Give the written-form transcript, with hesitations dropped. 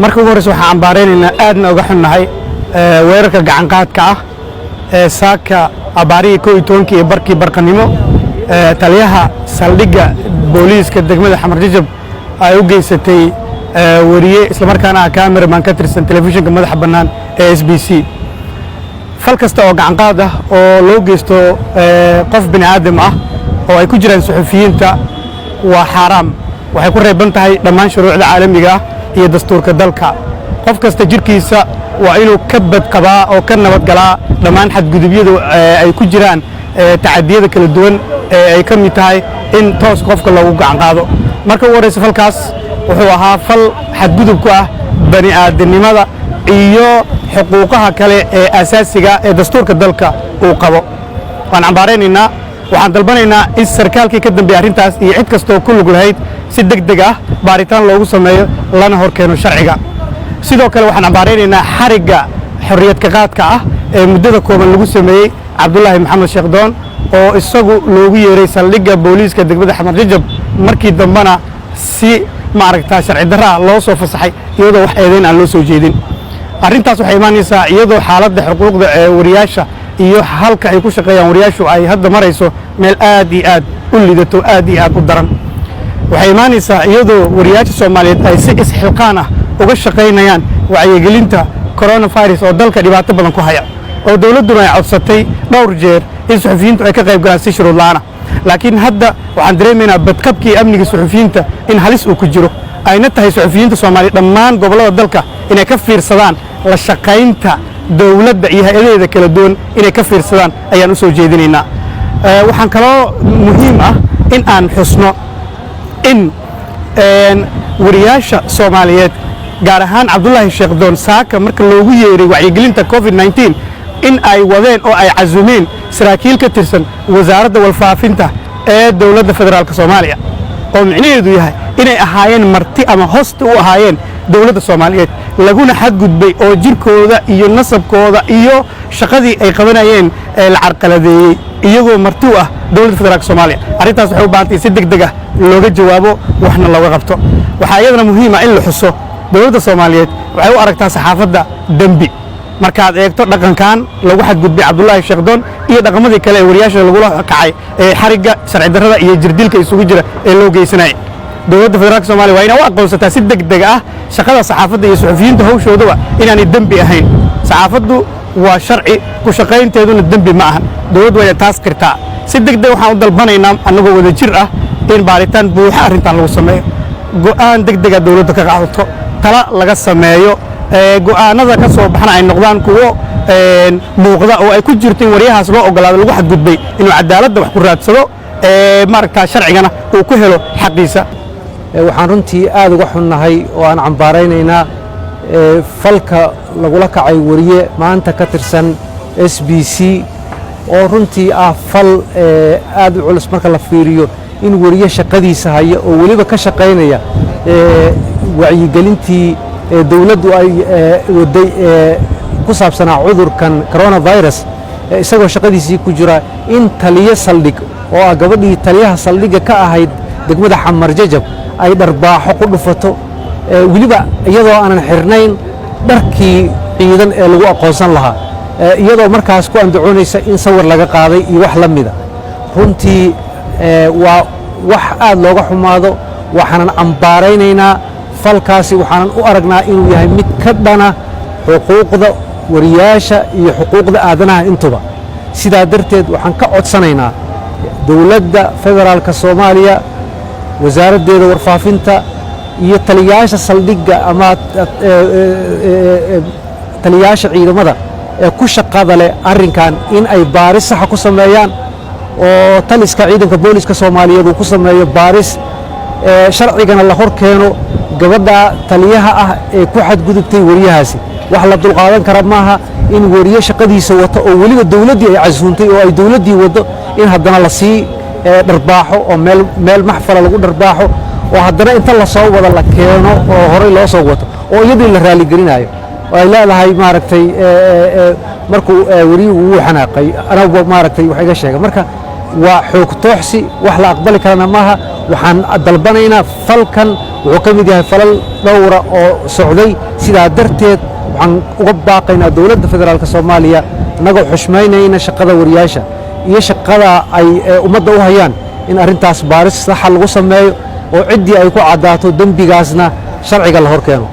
marka ugu horeysa waxaan cambaareynayna aadna uga xunnahay weerarka gacan qaadka ah ee saaka abaariga 11 iyo barkii barqanimo taliyaha saldhigga booliiska degmada Xamar Jajab ay u geysatay wariye isla markaana cameraman ka tirsan telefishinka madaxa bannaan ee SBC fal kasta oo gacan qaad ah oo loo geysto qof bini aadam ah oo ay ku jiraan suxufiyiinta waa xaraam waxay ku reeban tahay dhammaan shuruucda caalamiga ah iyo dastuurka dalka qof kasta jirkiisa waa inuu ka badqabaa oo ka nabad galaa dhammaan xadgudubyada ay ku jiraan tacadiyada kala duwan ee ay ka mid tahay in toos qofka loogu gacan qaado marka ugu horeysa falkaas wuxuu ahaa fal xadgudub ku ah bani aadamnimada iyo xuquuqaha kale ee asaasiga ee dastuurka dalka uu qabo waan cambaareynayna waxaan dalbanaynaa in sarkaalkii ka dambeeyay arrintaas iyo cid kastoo ku lug lahayd si degdeg ah baaritaan loogu sameeyo lana horkeeno sharciga sidoo kale waxaan cambaareynayna xariga xorriyad ka qaadka ah ee muddada kooban lagu sameeyay Cabdullaahi Maxamed Sheekh Doon oo isagu loogu yeeray saldhigga booliiska degmada Xamar Jajab markii dambana si maaragtaa sharci darra loo soo fasaxay iyadoo wax eedayn aan loo soo jeedin arrintaas waxay imaanaysaa iyadoo xaaladda xuquuqda ee wariyaasha iyo halka ay ku shaqeeyaan wariyaashu ay hadda marayso meel aad iyo aad u lidato aad iyo aad u daran waxay imaanaysaa iyadoo wariyaasha Soomaaliyeed ay si isxilqaan ah uga shaqeynayaan wacyigelinta coronavirus oo dalka dhibaato badan ku haya oo dawladdu ay codsatay dhowr jeer in suxufiyiintu ay ka qayb galaan si shuruud la'aan laakiin hadda waxaan dareemaynaa badqabkii amniga suxufiyiinta in halis uu ku jiro ayna tahay suxufiyiinta Soomaaliyeed dhammaan gobollada dalka inay ka fiirsadaan la shaqaynta dawladda iyo hay'adaheeda kala duwan inay ka fiirsadaan ayaan u soo jeedinaynaa waxaan kaloo muhiim ah in aan xusno in wariyaasha Soomaaliyeed gaar ahaan Cabdullaahi Sheekh Doon saaka marka loogu yeeray wacyigelinta COVID-19 in ay wadeen oo ay cazumeen saraakiil ka tirsan wasaaradda walfaafinta ee dawladda federaalka Soomaaliya oo micnaheedu yahay inay ahaayeen marti ama host u ahaayeen dawladda Soomaaliyeed laguna xadgudbay oo jirkooda iyo nasabkooda iyo shaqadii ay qabanayeen la carqaladeeyay iyagoo marti u ah dawladda federaalka Soomaaliya arrintaas waxay u baahan tahay si degdeg ah looga jawaabo waxna looga qabto waxa iyadana muhiim ah in la xuso dawladda Soomaaliyeed waxay u aragtaa saxaafadda dambi markaad eegto dhaqankan lagu xadgudbay Cabdullaahi Sheekh Doon iyo dhaqamadii kale ee wariyaasha lagu kacay ee xariga sharci darrada iyo jirdilka isugu jira ee loo geysanay dawladda federaalka Soomaaliya waa inay u aqoonsataa si degdeg ah shaqada saxaafadda iyo suxufiyiinta hawshooda inaanay dambi ahayn saxaafaddu waa sharci ku shaqaynteeduna dambi ma ahan dawladdu waa inay taas qirtaa si degdeg waxaan u dalbanaynaa anagoo wada jir ah in baaritaan buuxa arrintan lagu sameeyo go'aan degdeg ah dawladda ka qaadato tala laga sameeyo go'aanada ka soo baxna ay noqdaan kuwo muuqda oo ay ku jirto in wariyahaas loo ogolaado lagu xadgudbay inuu cadaaladda wax ku raadsado maaragtaa sharcigana uu ku helo xaqiisa waxaan runtii aad uga xunnahay oo aan cambaaraynaynaa falka lagula kacay wariye maanta ka tirsan SBC oo runtii ah fal aad u culus marka la fiiriyo in wariye shaqadiisa haya oo weliba ka shaqaynaya wacyigelintii dawladdu ay waday ku saabsanaa cudurkan coronavirus isagoo shaqadiisii ku jira in taliye saldhig oo ah gabadhii taliyaha saldhigga ka ahayd degmada Xamar Jajab ay dharbaaxo ku dhufato weliba iyadoo aanan xirnayn dharkii ciidan ee lagu aqoonsan lahaa iyadoo markaas ku andacoonaysa in sawir laga qaaday iyo wax la mida runtii waa wax aad looga xumaado waxaanan cambaaraynaynaa falkaasi waxaanan u aragnaa inuu yahay mid ka dhana xuquuqda wariyaasha iyo xuquuqda aadanaha intuba sidaa darteed waxaan ka codsanaynaa dawladda federaalka Soomaaliya wasaaraddeeda warfaafinta iyo taliyaasha saldhigga ama taliyaasha ciidamada ee ku shaqada leh arrinkan in ay baaris sax ku sameeyaan oo taliska ciidanka booliska Soomaaliyeed uu ku sameeyo baaris sharcigana la hor keeno gabadha taliyaha ah ee ku xadgudubtay wariyahaasi wax la dulqaadan kara maaha in wariye shaqadiisa wato oo weliba dawladdii ay casuuntay oo ay dawladdii wado in haddana la sii dharbaaxo oo meel maxfala lagu dharbaaxo oo haddana inta la soo wada la keeno oo horey loo soo wato oo iyadii la raali gelinayo oo ay leedahay maaragtay markuu wariyuhu uu xanaaqay anagu maaragtay wax iga sheegay marka waa xoog tooxsi wax la aqbali karana maaha waxaan dalbanaynaa falkan wuxuu ka mid yahay falal dhowra oo socday sidaa darteed waxaan uga baaqaynaa dowladda federaalk soomaaliya annagoo xushmaynayna shaqada wariyaasha iyo shaqada ay ummadda u hayaan in arrintaas baaris saxa lagu sameeyo oo ciddii ay ku caddaato dembigaasna sharciga la hor keeno